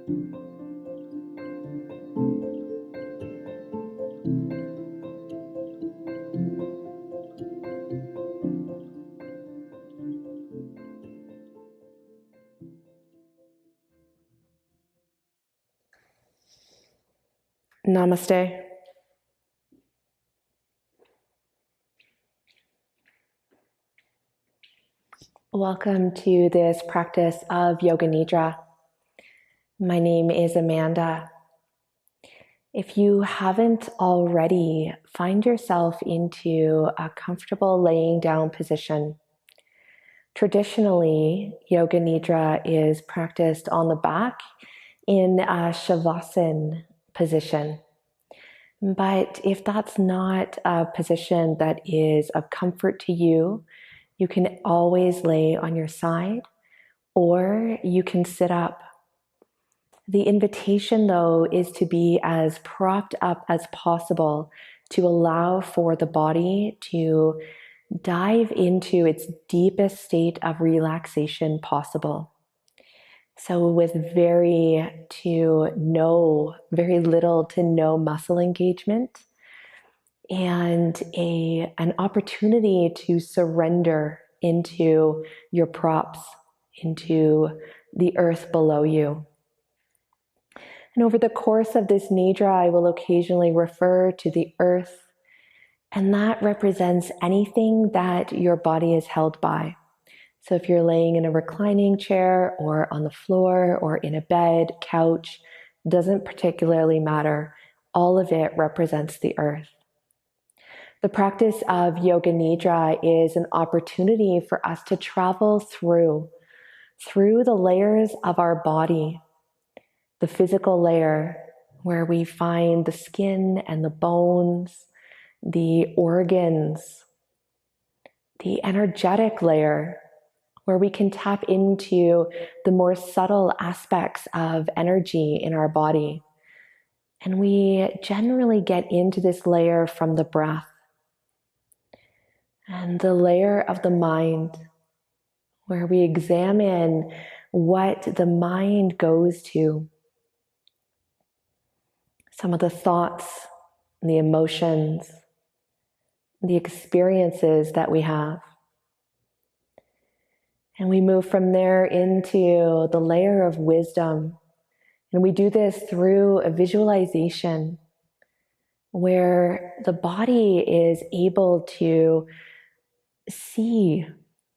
Namaste. Welcome to this practice of Yoga Nidra. My name is Amanda. If you haven't already, find yourself into a comfortable laying down position. Traditionally, Yoga Nidra is practiced on the back in a Shavasana position. But if that's not a position that is of comfort to you, you can always lay on your side or you can sit up. The invitation, though, is to be as propped up as possible to allow for the body to dive into its deepest state of relaxation possible. So with very little to no muscle engagement and an opportunity to surrender into your props, into the earth below you. And over the course of this Nidra, I will occasionally refer to the earth, and that represents anything that your body is held by. So if you're laying in a reclining chair or on the floor or in a bed, couch, doesn't particularly matter. All of it represents the earth. The practice of Yoga Nidra is an opportunity for us to travel through the layers of our body. The physical layer, where we find the skin and the bones, the organs. The energetic layer, where we can tap into the more subtle aspects of energy in our body. And we generally get into this layer from the breath. And the layer of the mind, where we examine what the mind goes to. Some of the thoughts, the emotions, the experiences that we have. And we move from there into the layer of wisdom. And we do this through a visualization where the body is able to see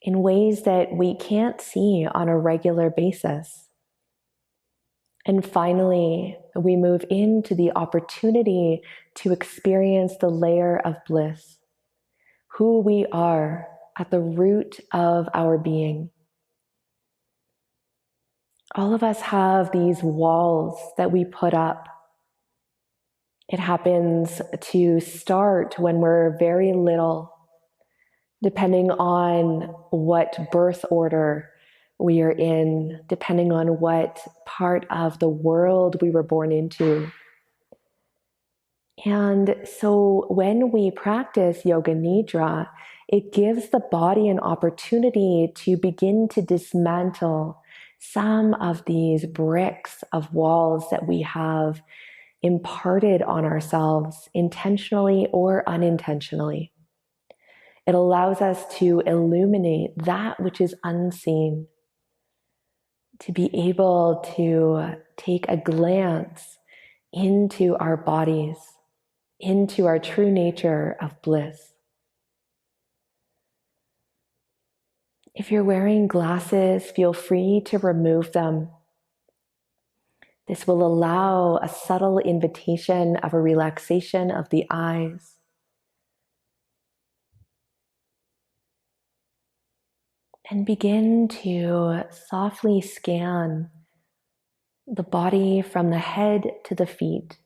in ways that we can't see on a regular basis. And finally, we move into the opportunity to experience the layer of bliss, who we are at the root of our being. All of us have these walls that we put up. It happens to start when we're very little, depending on what birth order we are in, depending on what part of the world we were born into. And so when we practice Yoga Nidra, it gives the body an opportunity to begin to dismantle some of these bricks of walls that we have imparted on ourselves intentionally or unintentionally. It allows us to illuminate that which is unseen, to be able to take a glance into our bodies, into our true nature of bliss. If you're wearing glasses, feel free to remove them. This will allow a subtle invitation of a relaxation of the eyes. And begin to softly scan the body from the head to the feet.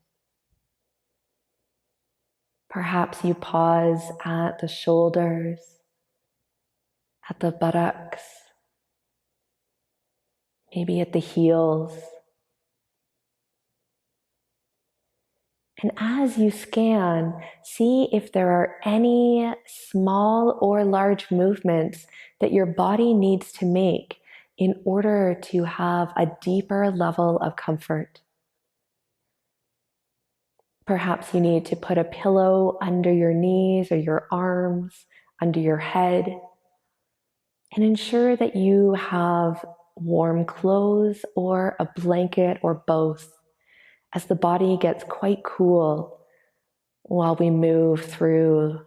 Perhaps you pause at the shoulders, at the buttocks, maybe at the heels. And as you scan, see if there are any small or large movements that your body needs to make in order to have a deeper level of comfort. Perhaps you need to put a pillow under your knees or your arms, under your head, and ensure that you have warm clothes or a blanket or both, as the body gets quite cool while we move through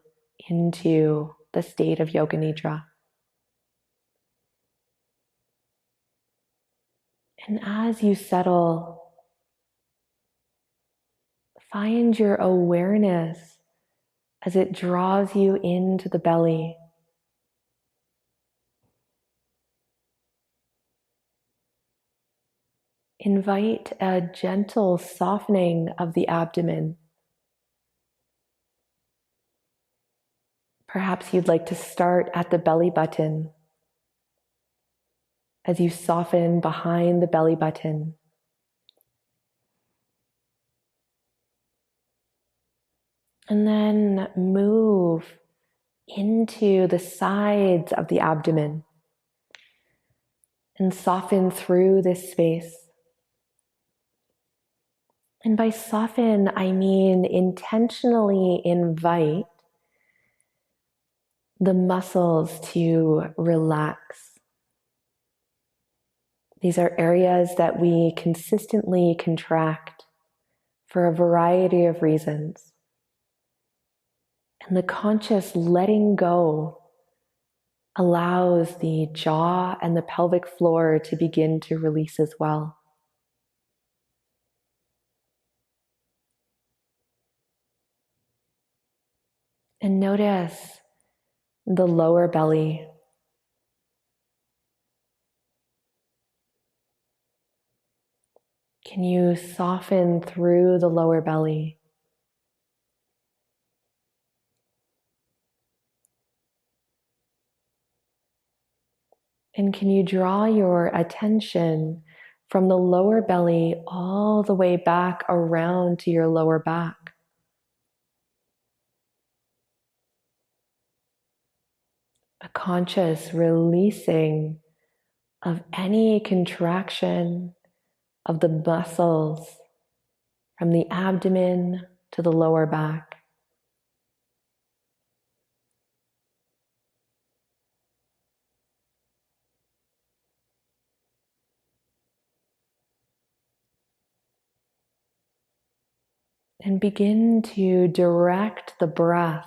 into the state of Yoga Nidra. And as you settle, find your awareness as it draws you into the belly. Invite a gentle softening of the abdomen. Perhaps you'd like to start at the belly button as you soften behind the belly button. And then move into the sides of the abdomen and soften through this space. And by soften, I mean intentionally invite the muscles to relax. These are areas that we consistently contract for a variety of reasons. And the conscious letting go allows the jaw and the pelvic floor to begin to release as well. And notice the lower belly. Can you soften through the lower belly? And can you draw your attention from the lower belly all the way back around to your lower back? A conscious releasing of any contraction of the muscles from the abdomen to the lower back. And begin to direct the breath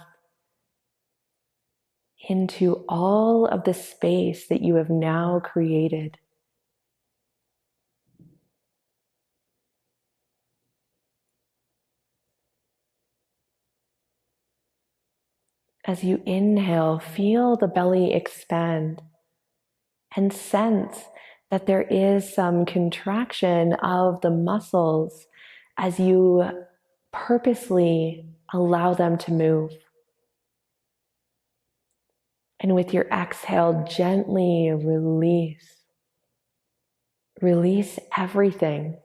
into all of the space that you have now created. As you inhale, feel the belly expand and sense that there is some contraction of the muscles as you purposely allow them to move. And with your exhale, gently release. Release everything.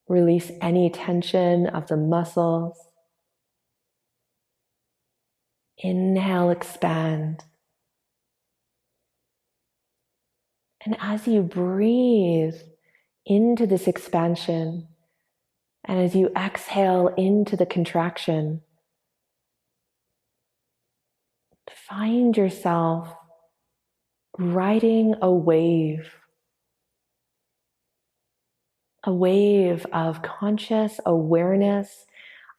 Release any tension of the muscles. Inhale, expand. And as you breathe into this expansion, and as you exhale into the contraction, find yourself riding a wave of conscious awareness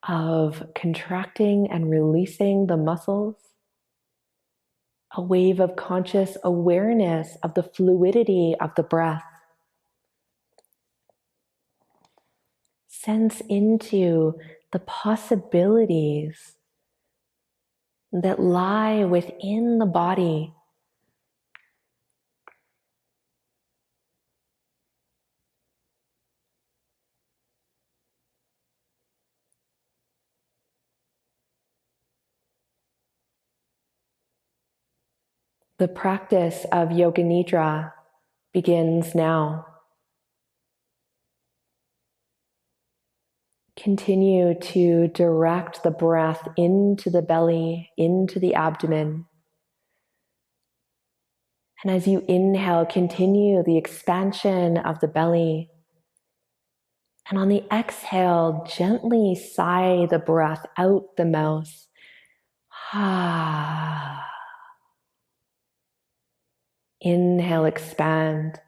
of contracting and releasing the muscles, a wave of conscious awareness of the fluidity of the breath. Sense into the possibilities that lie within the body. The practice of Yoga Nidra begins now. Continue to direct the breath into the belly, into the abdomen, And as you inhale, continue the expansion of the belly. And on the exhale, gently sigh the breath out the mouth. Inhale, expand,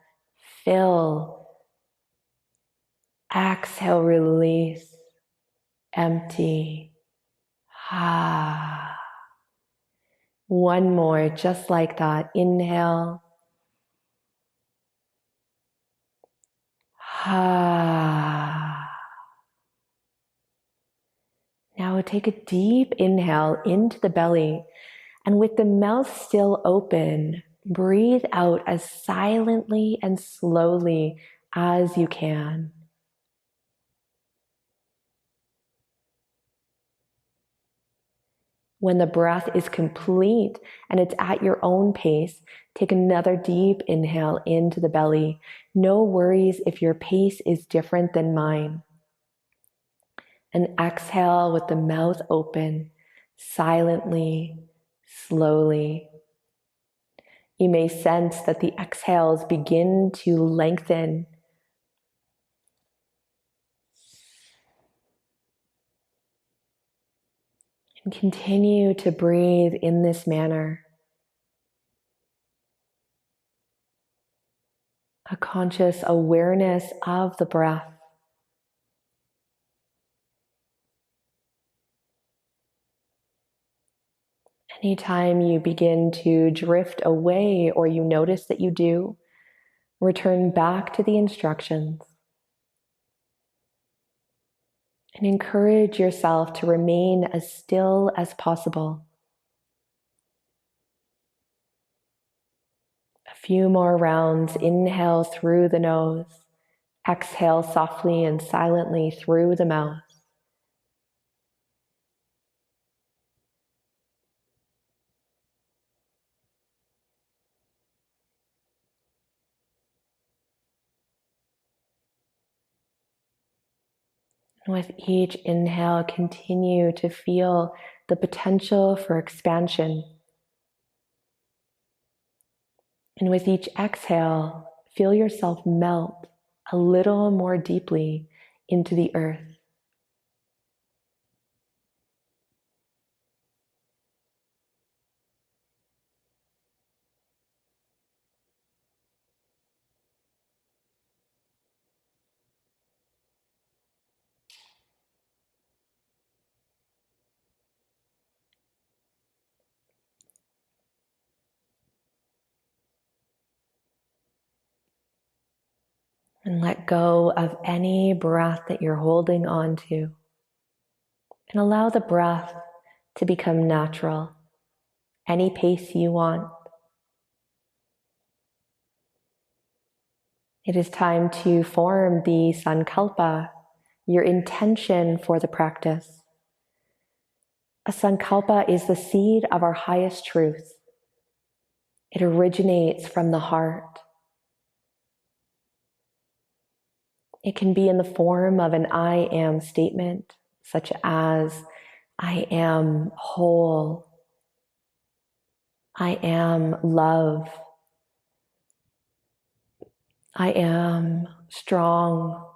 fill. Exhale, release, empty. One more, just like that. Inhale. Now take a deep inhale into the belly, and with the mouth still open, breathe out as silently and slowly as you can. When the breath is complete and it's at your own pace, take another deep inhale into the belly. No worries if your pace is different than mine. And exhale with the mouth open, silently, slowly. You may sense that the exhales begin to lengthen. And continue to breathe in this manner. A conscious awareness of the breath. Anytime you begin to drift away or you notice that you do, return back to the instructions and encourage yourself to remain as still as possible. A few more rounds. Inhale through the nose. Exhale softly and silently through the mouth. And with each inhale, continue to feel the potential for expansion. And with each exhale, feel yourself melt a little more deeply into the earth. And let go of any breath that you're holding on to. And allow the breath to become natural, any pace you want. It is time to form the sankalpa, your intention for the practice. A sankalpa is the seed of our highest truth. It originates from the heart. It can be in the form of an I am statement, such as, I am whole. I am love. I am strong.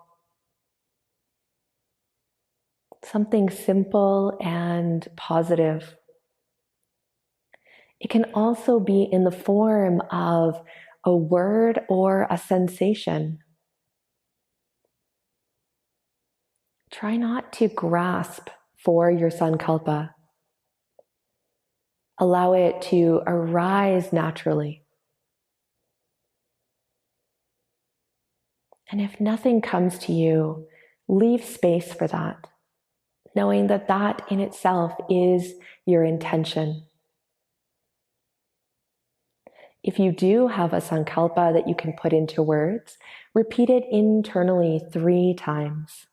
Something simple and positive. It can also be in the form of a word or a sensation. Try not to grasp for your sankalpa. Allow it to arise naturally. And if nothing comes to you, leave space for that, knowing that that in itself is your intention. If you do have a sankalpa that you can put into words, repeat it internally 3 times.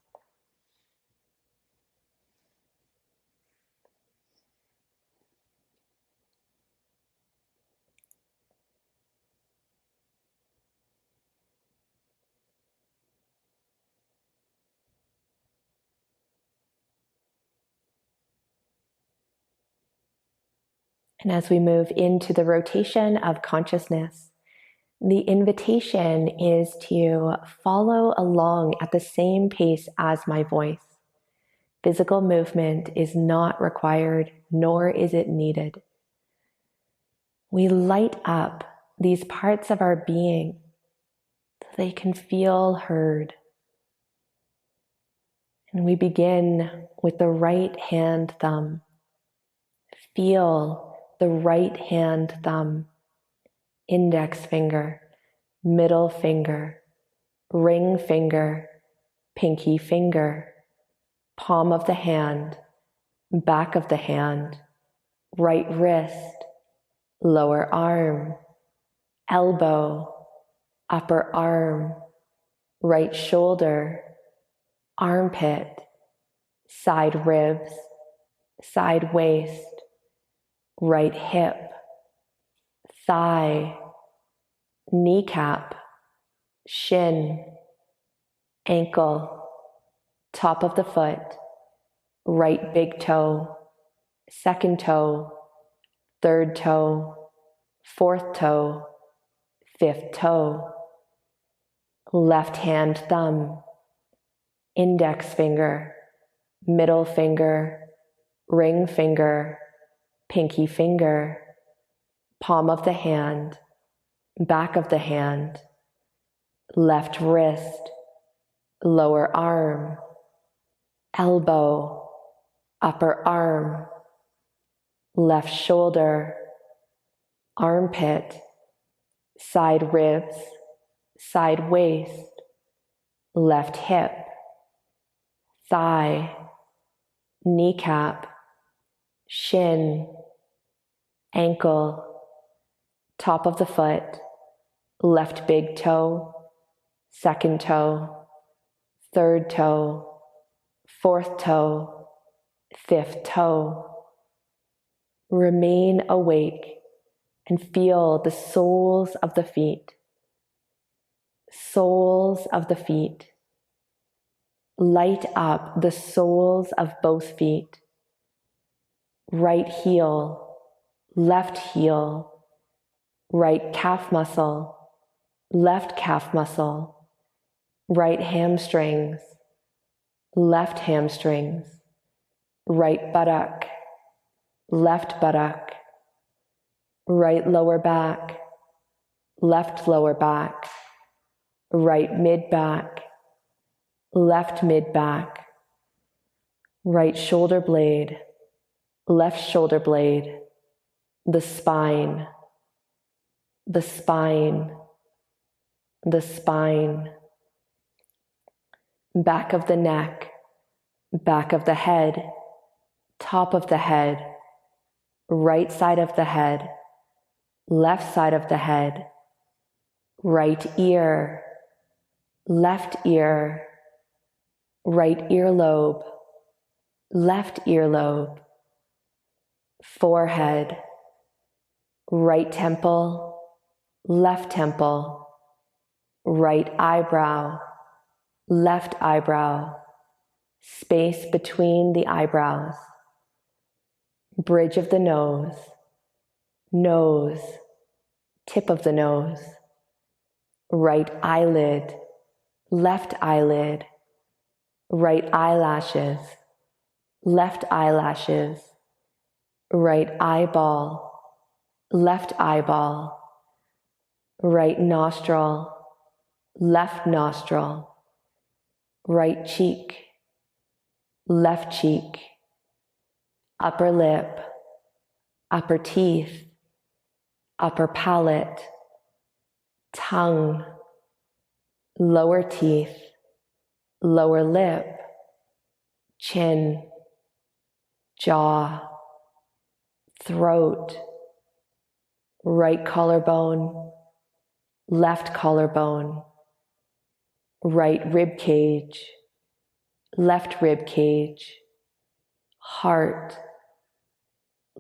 And as we move into the rotation of consciousness, The invitation is to follow along at the same pace as my voice. Physical movement is not required, nor is it needed. We light up these parts of our being so they can feel heard. And we begin with the right hand thumb. Feel the right hand thumb, index finger, middle finger, ring finger, pinky finger, palm of the hand, back of the hand, right wrist, lower arm, elbow, upper arm, right shoulder, armpit, side ribs, side waist, right hip, thigh, kneecap, shin, ankle, top of the foot, right big toe, second toe, third toe, fourth toe, fifth toe, left hand thumb, index finger, middle finger, ring finger, pinky finger, palm of the hand, back of the hand, left wrist, lower arm, elbow, upper arm, left shoulder, armpit, side ribs, side waist, left hip, thigh, kneecap, shin, ankle, top of the foot, left big toe, second toe, third toe, fourth toe, fifth toe. Remain awake and feel the soles of the feet. Soles of the feet. Light up the soles of both feet. Right heel, left heel, right calf muscle, left calf muscle, right hamstrings, left hamstrings, right buttock, left buttock, right lower back, left lower back, right mid back, left mid back, right shoulder blade, left shoulder blade, the spine, the spine, the spine, back of the neck, back of the head, top of the head, right side of the head, left side of the head, right ear, left ear, right earlobe, left earlobe, forehead, right temple, left temple, right eyebrow, left eyebrow, space between the eyebrows, bridge of the nose, nose, tip of the nose, right eyelid, left eyelid, right eyelashes, left eyelashes, right eyeball, left eyeball, right nostril, left nostril, right cheek, left cheek, upper lip, upper teeth, upper palate, tongue, lower teeth, lower lip, chin, jaw, throat, right collarbone, left collarbone, right rib cage, left rib cage, heart,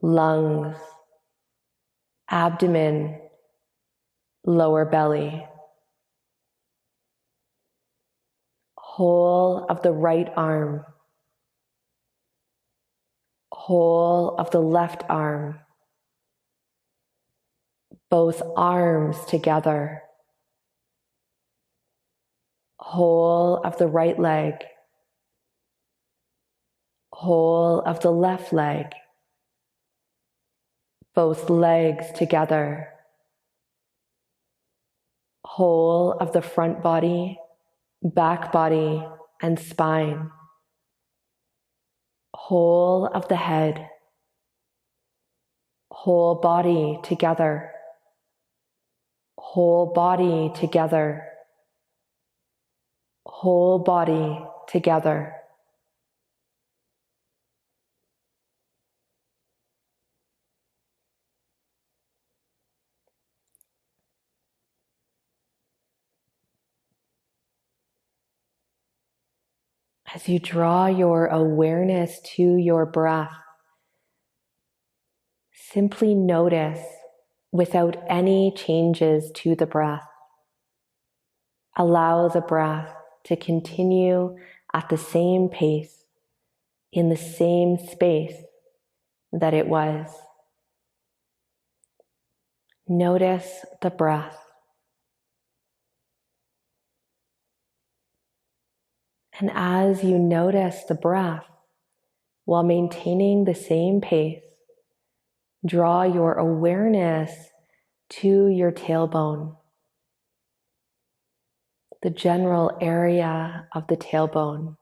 lungs, abdomen, lower belly, whole of the right arm, whole of the left arm, both arms together, whole of the right leg, whole of the left leg, both legs together, whole of the front body, back body, and spine, whole of the head, whole body together, whole body together, whole body together. As you draw your awareness to your breath, simply notice without any changes to the breath. Allow the breath to continue at the same pace, in the same space that it was. Notice the breath. And as you notice the breath, while maintaining the same pace, draw your awareness to your tailbone, the general area of the tailbone.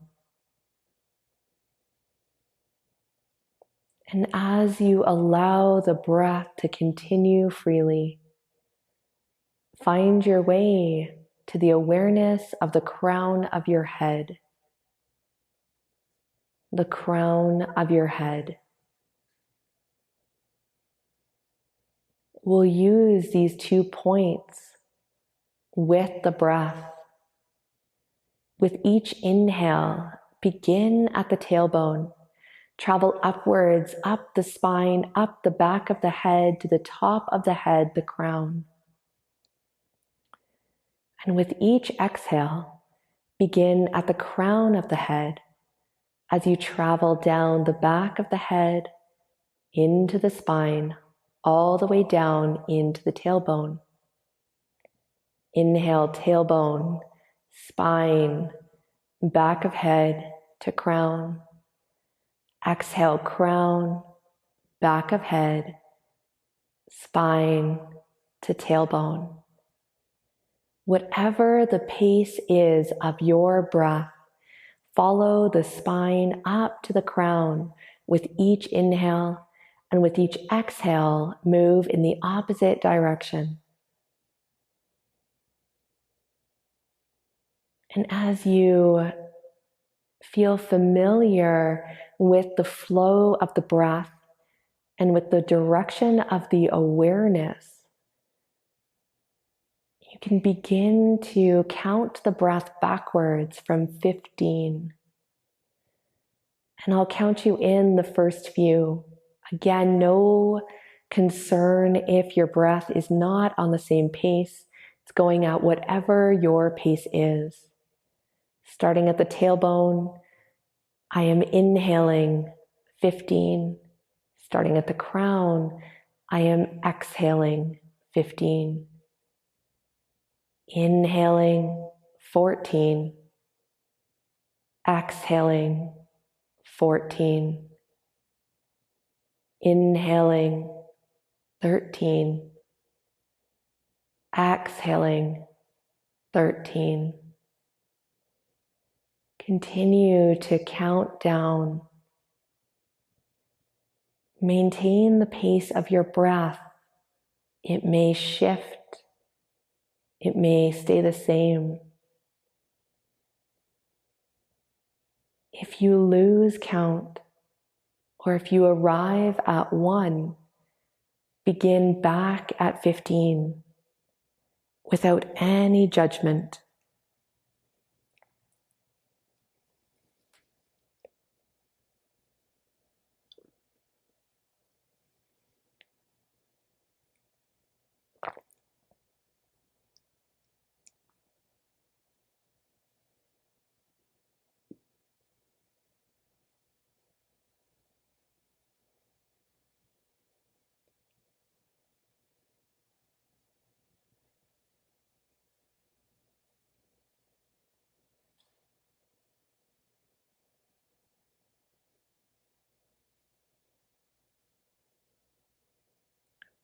And as you allow the breath to continue freely, find your way to the awareness of the crown of your head. The crown of your head. We'll use these 2 points with the breath. With each inhale, begin at the tailbone. Travel upwards, up the spine, up the back of the head, to the top of the head, the crown. And with each exhale, begin at the crown of the head as you travel down the back of the head, into the spine, all the way down into the tailbone. Inhale, tailbone, spine, back of head to crown. Exhale, crown, back of head, spine to tailbone. Whatever the pace is of your breath, follow the spine up to the crown with each inhale, and with each exhale, move in the opposite direction. And as you feel familiar with the flow of the breath and with the direction of the awareness, you can begin to count the breath backwards from 15. And I'll count you in the first few. Again, no concern if your breath is not on the same pace. It's going at whatever your pace is. Starting at the tailbone, I am inhaling 15. Starting at the crown, I am exhaling 15. Inhaling 14. Exhaling 14. Inhaling 13. Exhaling 13. Continue to count down. Maintain the pace of your breath. It may shift. It may stay the same. If you lose count, or if you arrive at 1, begin back at 15 without any judgment.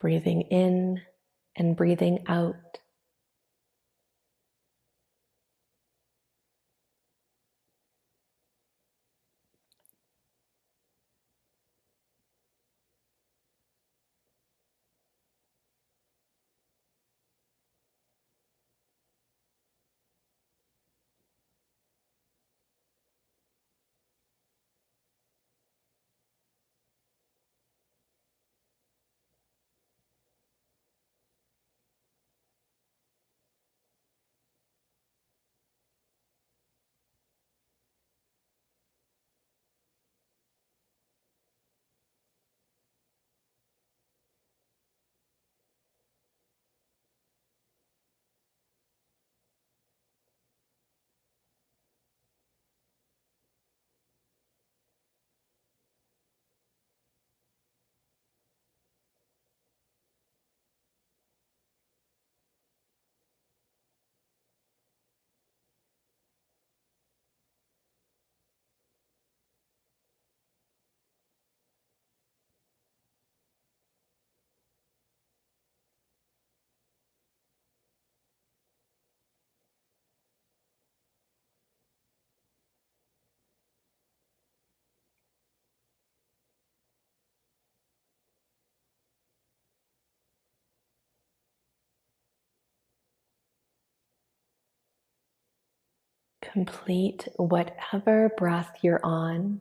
breathing in and breathing out. Complete whatever breath you're on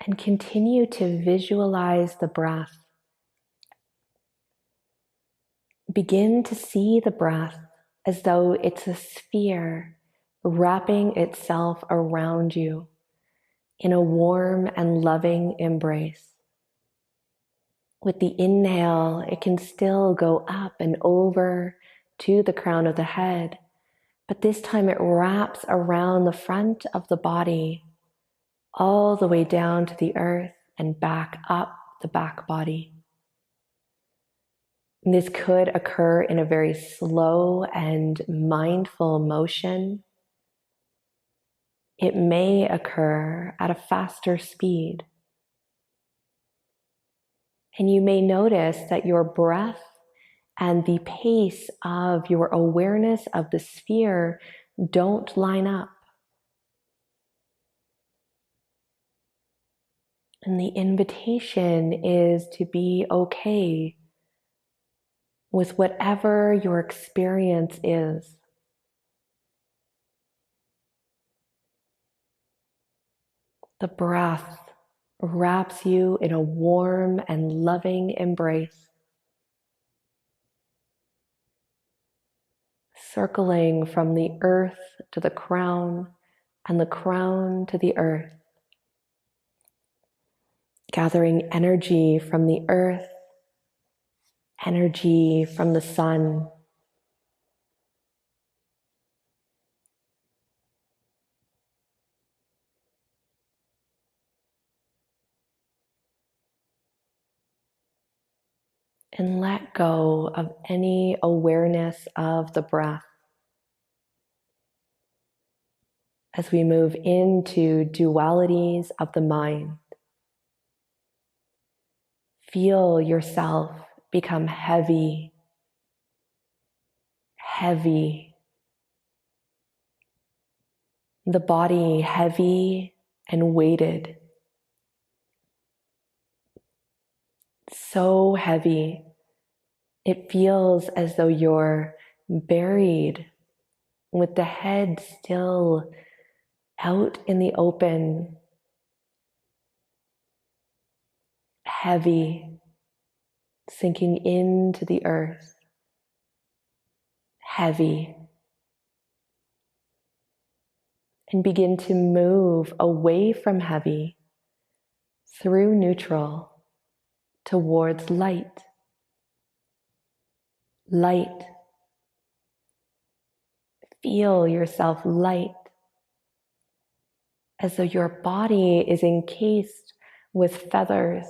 and continue to visualize the breath. Begin to see the breath as though it's a sphere wrapping itself around you in a warm and loving embrace. With the inhale, it can still go up and over to the crown of the head, but this time it wraps around the front of the body, all the way down to the earth and back up the back body. And this could occur in a very slow and mindful motion. It may occur at a faster speed. And you may notice that your breath and the pace of your awareness of the sphere don't line up. And the invitation is to be okay with whatever your experience is. The breath wraps you in a warm and loving embrace, circling from the earth to the crown and the crown to the earth, gathering energy from the earth, energy from the sun. And let go of any awareness of the breath as we move into dualities of the mind. Feel yourself become heavy, heavy. The body heavy and weighted. So heavy. It feels as though you're buried with the head still out in the open. Heavy, sinking into the earth. Heavy. And begin to move away from heavy through neutral towards light. Light. Feel yourself light, as though your body is encased with feathers.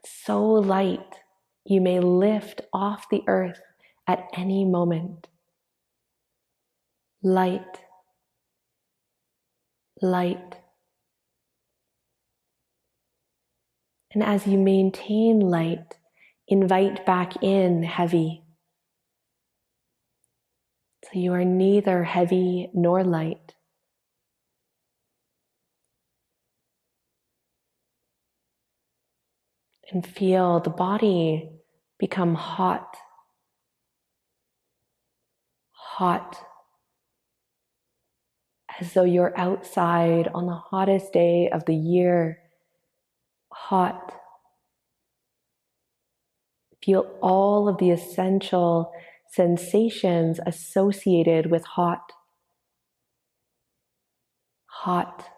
So light, you may lift off the earth at any moment. Light, light. And as you maintain light, invite back in heavy. So you are neither heavy nor light. And feel the body become hot, hot, as though you're outside on the hottest day of the year, hot. Feel all of the essential sensations associated with hot, hot.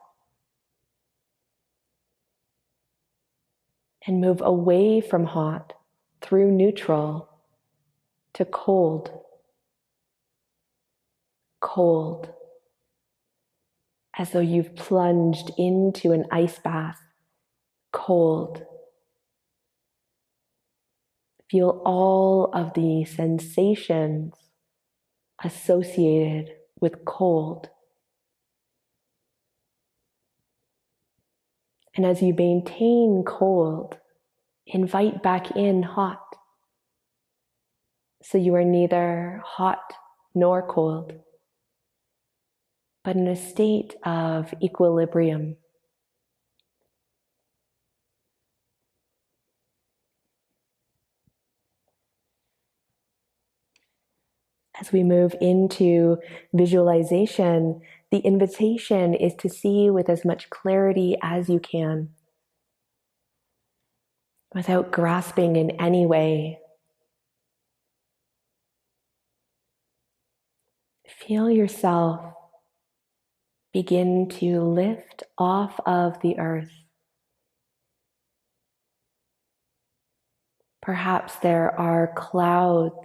And move away from hot through neutral to cold, cold, as though you've plunged into an ice bath, cold. Feel all of the sensations associated with cold. And as you maintain cold, invite back in hot. So you are neither hot nor cold, but in a state of equilibrium. As we move into visualization, the invitation is to see with as much clarity as you can, without grasping in any way. Feel yourself begin to lift off of the earth. Perhaps there are clouds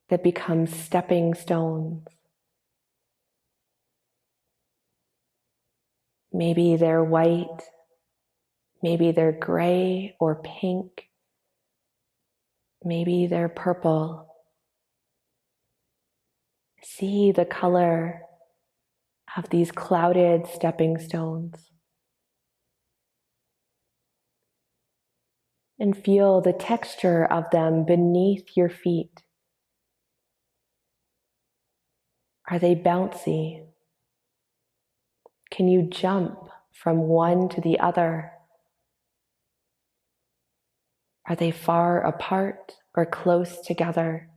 that become stepping stones. Maybe they're white, maybe they're gray or pink, maybe they're purple. See the color of these clouded stepping stones. And feel the texture of them beneath your feet. Are they bouncy? Can you jump from one to the other? Are they far apart or close together?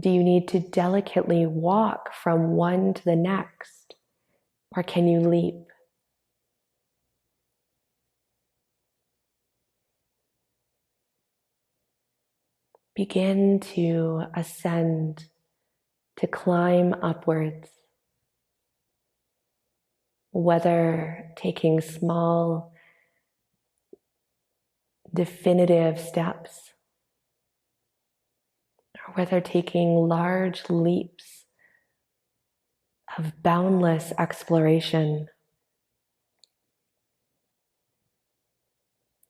Do you need to delicately walk from one to the next, or can you leap? Begin to ascend, to climb upwards, whether taking small, definitive steps, or whether taking large leaps of boundless exploration.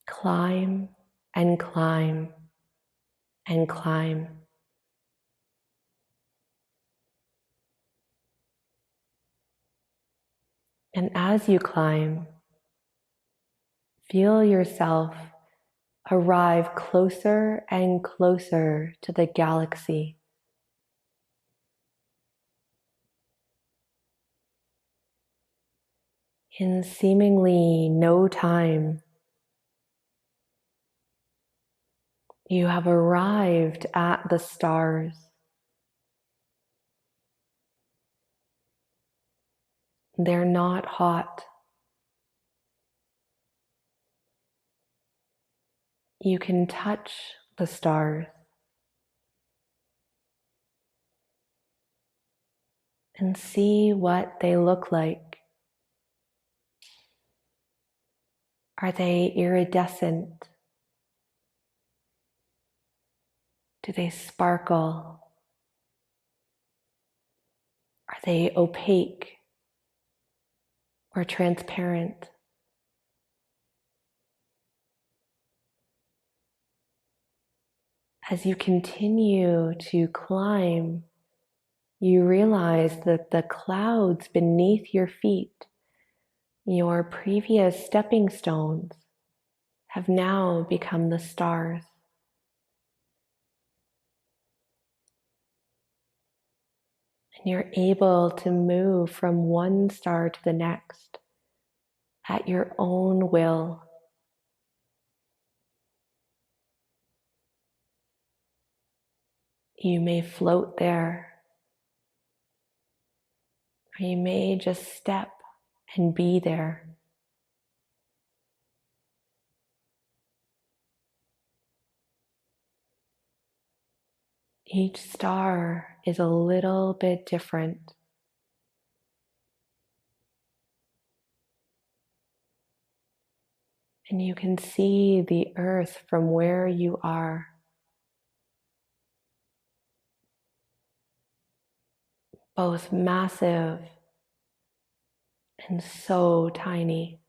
Climb and climb and climb. And as you climb, feel yourself arrive closer and closer to the galaxy. In seemingly no time, you have arrived at the stars. They're not hot. You can touch the stars and see what they look like. Are they iridescent? Do they sparkle? Are they opaque or transparent? As you continue to climb, you realize that the clouds beneath your feet Your previous stepping stones have now become the stars. And you're able to move from one star to the next at your own will. You may float there, or you may just step and be there. Each star is a little bit different. And you can see the earth from where you are. Both massive and so tiny.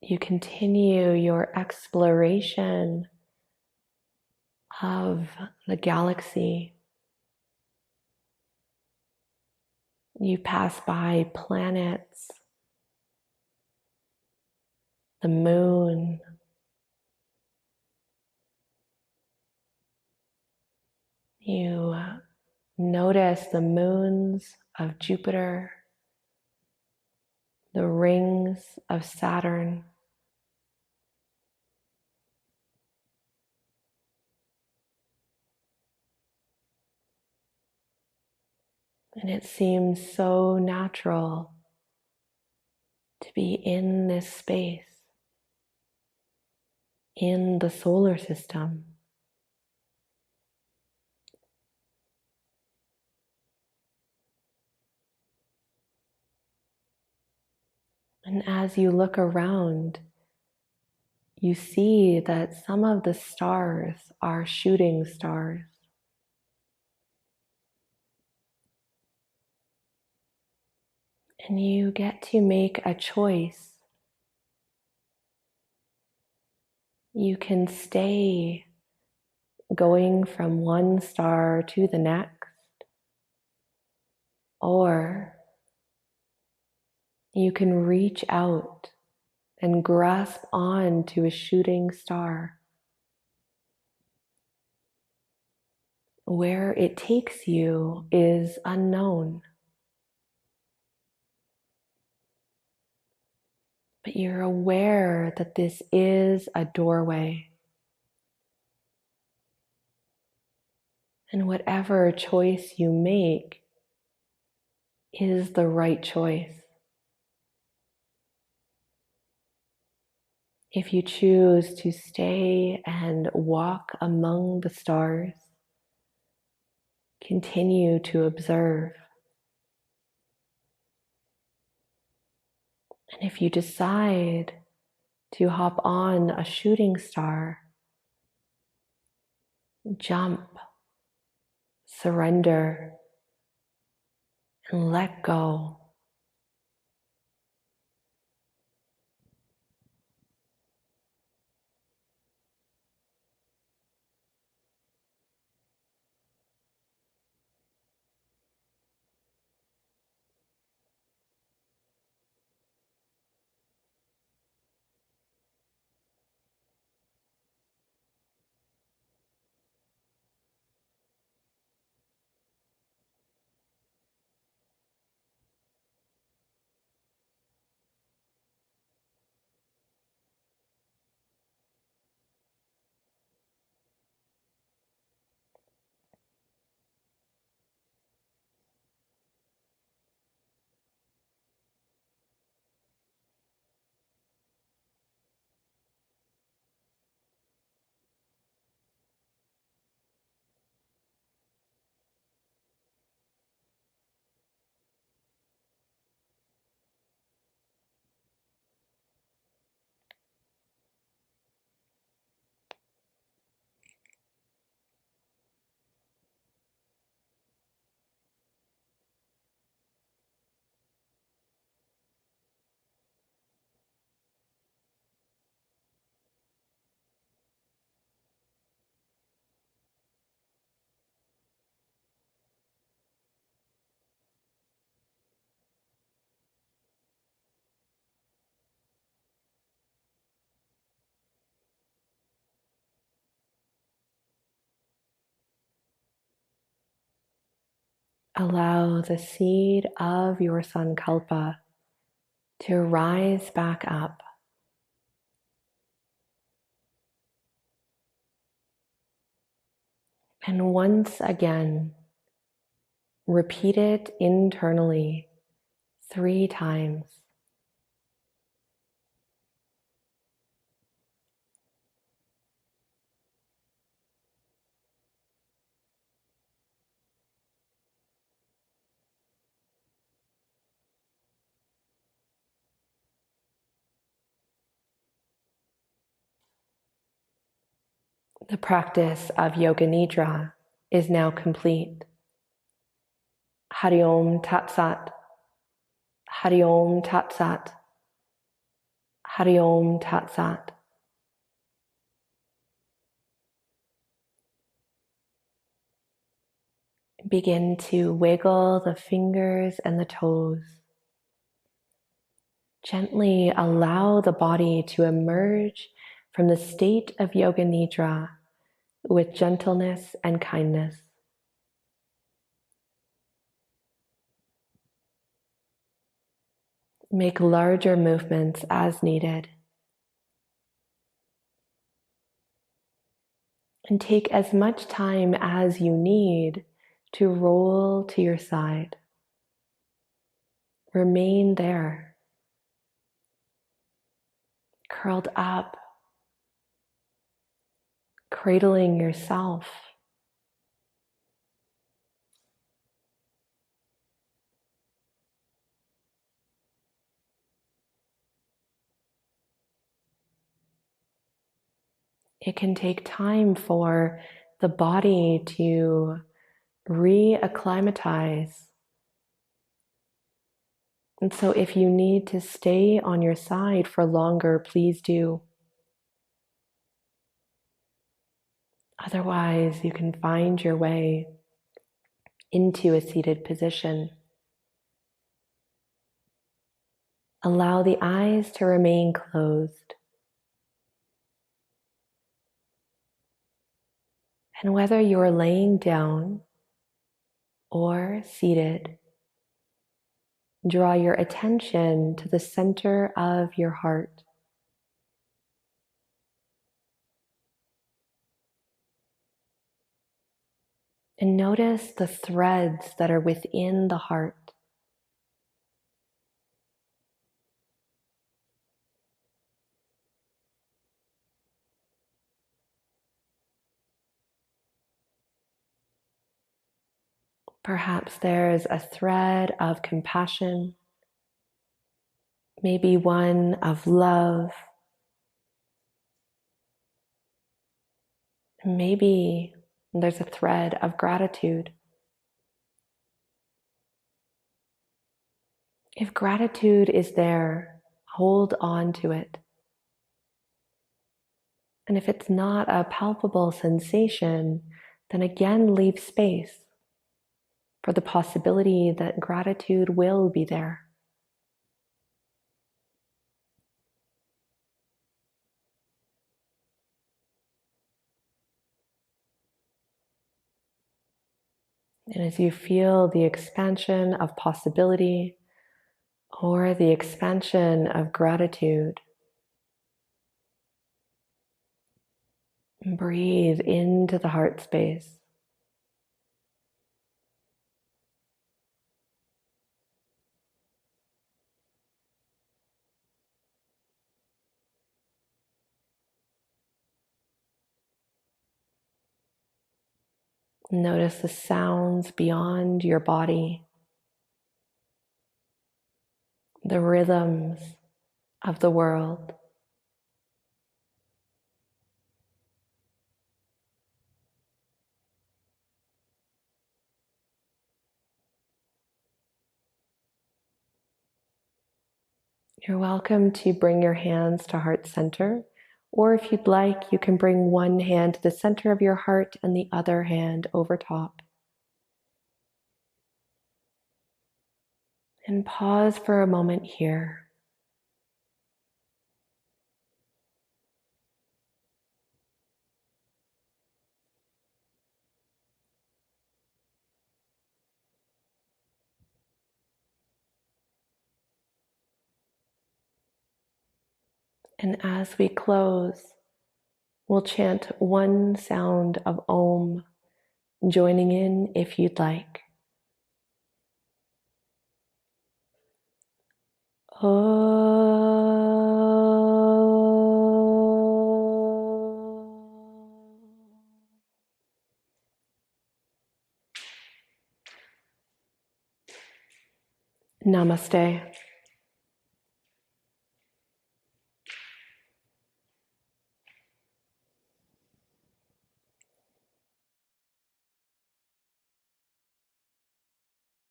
You continue your exploration of the galaxy. You pass by planets, the moon, you notice the moons of Jupiter, the rings of Saturn. And it seems so natural to be in this space, in the solar system. And as you look around, you see that some of the stars are shooting stars. And you get to make a choice. You can stay going from one star to the next, or you can reach out and grasp on to a shooting star. Where it takes you is unknown, but you're aware that this is a doorway. And whatever choice you make is the right choice. If you choose to stay and walk among the stars, continue to observe. And if you decide to hop on a shooting star, jump, surrender, and let go. allow the seed of your sankalpa to rise back up. And once again, repeat it internally 3 times. The practice of Yoga Nidra is now complete. Hari Om Tat Sat, Hari Om Tat Sat, Hari Om Tat Sat. Begin to wiggle the fingers and the toes. Gently allow the body to emerge from the state of Yoga Nidra with gentleness and kindness. Make larger movements as needed. And take as much time as you need to roll to your side. Remain there, curled up, cradling yourself. It can take time for the body to reacclimatize. And so if you need to stay on your side for longer, please do. Otherwise, you can find your way into a seated position. Allow the eyes to remain closed. And whether you're laying down or seated, draw your attention to the center of your heart. And notice the threads that are within the heart. Perhaps there's a thread of compassion, maybe one of love, maybe there's a thread of gratitude. If gratitude is there, hold on to it. And if it's not a palpable sensation, then again leave space for the possibility that gratitude will be there. And as you feel the expansion of possibility or the expansion of gratitude, breathe into the heart space. Notice the sounds beyond your body, the rhythms of the world. You're welcome to bring your hands to heart center, or if you'd like, you can bring one hand to the center of your heart and the other hand over top. And pause for a moment here. And as we close, we'll chant one sound of Om, joining in if you'd like. Namaste.